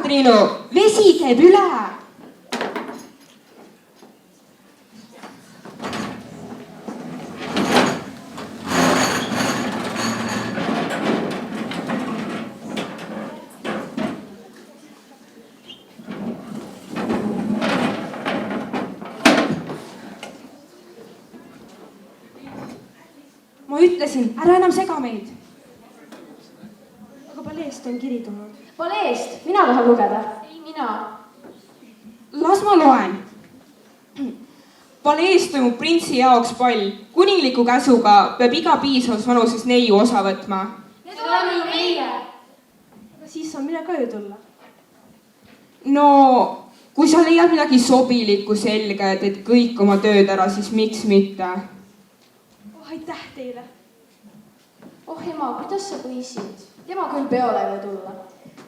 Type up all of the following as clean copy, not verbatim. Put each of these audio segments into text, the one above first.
Triinu, vesi käib üle. Ma ütlesin, ära enam sega meid. Aga paleest on kiri tulnud. Paleest? Mina tahan lugeda. Ei, mina. Las ma loen. Palees toimub printsi jaoks pall. Kuningliku käsuga peab iga piisavas vanuses neiu osa võtma. Need oleme ju meie. Aga siis on mine ka ju tulla. No, kui sa leiad midagi sobilikku selga ja teed kõik oma tööd ära, siis miks mitte? Aitäh teile. Oh ema, kuidas sa võisid? Tema küll peole ei või tulla.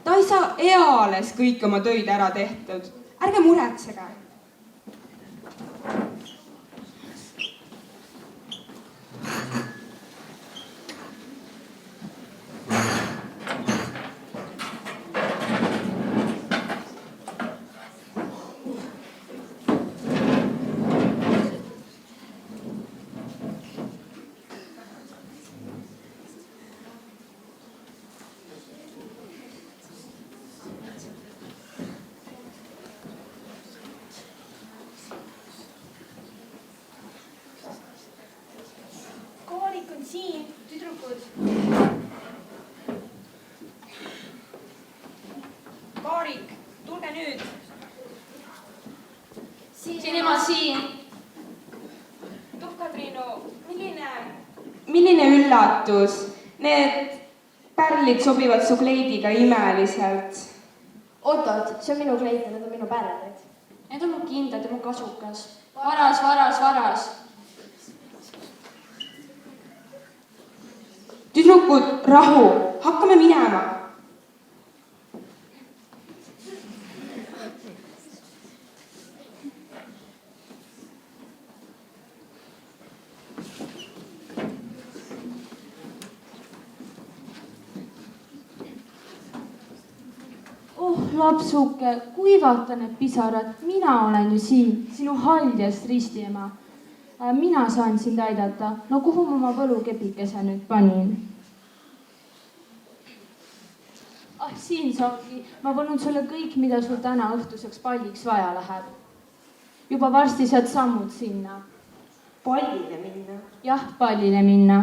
Ta ei saa eales kõik oma töid ära tehtud. Ärge muretsege. Siin, tüdrukud. Kaarik, tulge nüüd. Siin ema siin. Tuhka, Triinu, Milline üllatus. Need pärlid sobivad su kleidiga imeliselt. Oot, see on minu kleit ja need on minu pärlid. Need on mu kindad ja mu kasukas. Varas. Tüdrukud, rahu, hakkame minema. Oh, lapsuke, kuivata need pisarad, mina olen ju siin, sinu haljast ristiema. Mina saan sind aidata. No kuhu ma oma võlukepikese nüüd panin? Siin sa ongi. Ma võlun sulle kõik, mida sul täna õhtuseks palliks vaja läheb. Juba varsti saad sammud sinna. Pallile minna. Jah, pallile minna.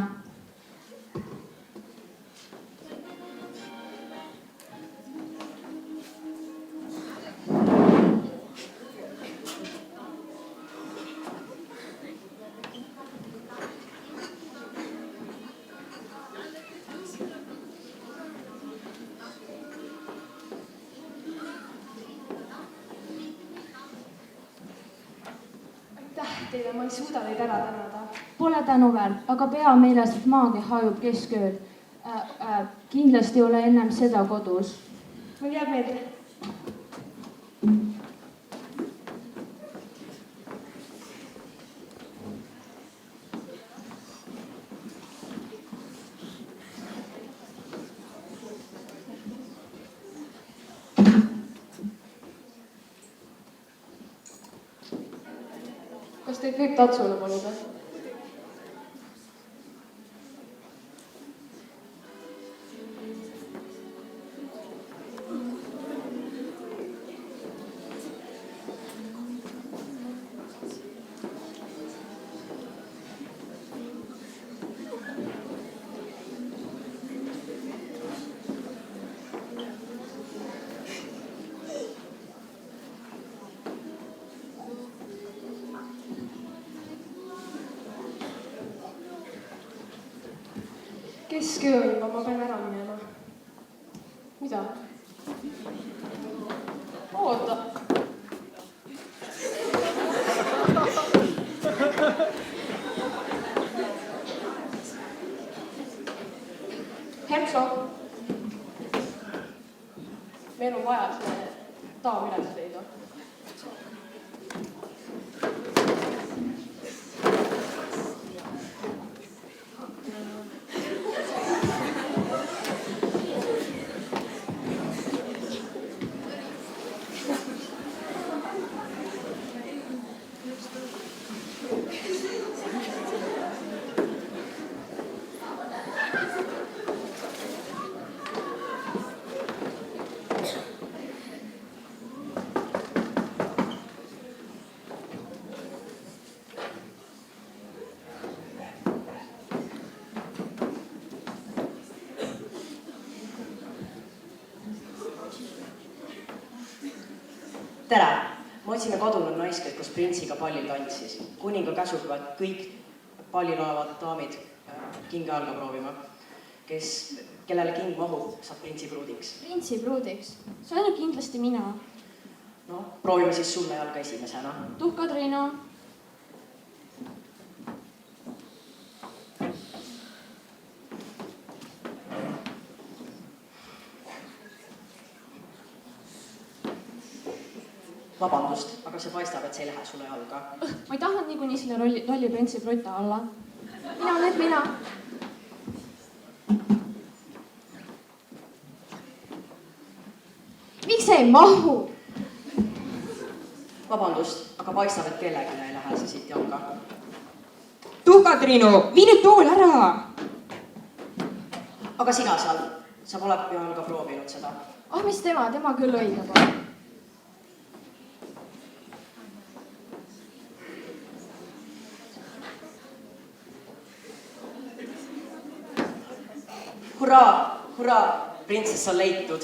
Teile, ma ei suuda teid ära tänada. Pole tänuväärt, aga pea meeles, et maagi hajub keskööl. Kindlasti ole ennem seda kodus. Mul jääb meelde. Kas teid võib tatsule paluda? Kesköö on juba, ma pean ära minema. Mida? Oota. Hertsog. Meil on vaja see daam üles leida. tere! Ma otsime kadunud naist, kes printsiga pallil tantsis. Kuninga käsuga kõik pallil olevad daamid kinga jalga proovima. Kellele king mahub, saab printsi pruudiks. Printsi pruudiks? See on ju kindlasti mina. No, proovime siis sulle jalga esimesena. Tuhka, Triinu. Vabandust, aga see paistab, et see ei lähe sulle jalga. Ma ei tahtnud niikuinii selle lolli printsi pruta alla. Mina. Miks ei mahu? Vabandust, aga paistab, et kellelegi ei lähe see siit jalga. Tuhka, Triinu, vii nüüd tool ära! Aga sina seal, sa pole jalga proovinud seda. Ah, mis tema küll õige pole. Hurraa, printsess on leitud.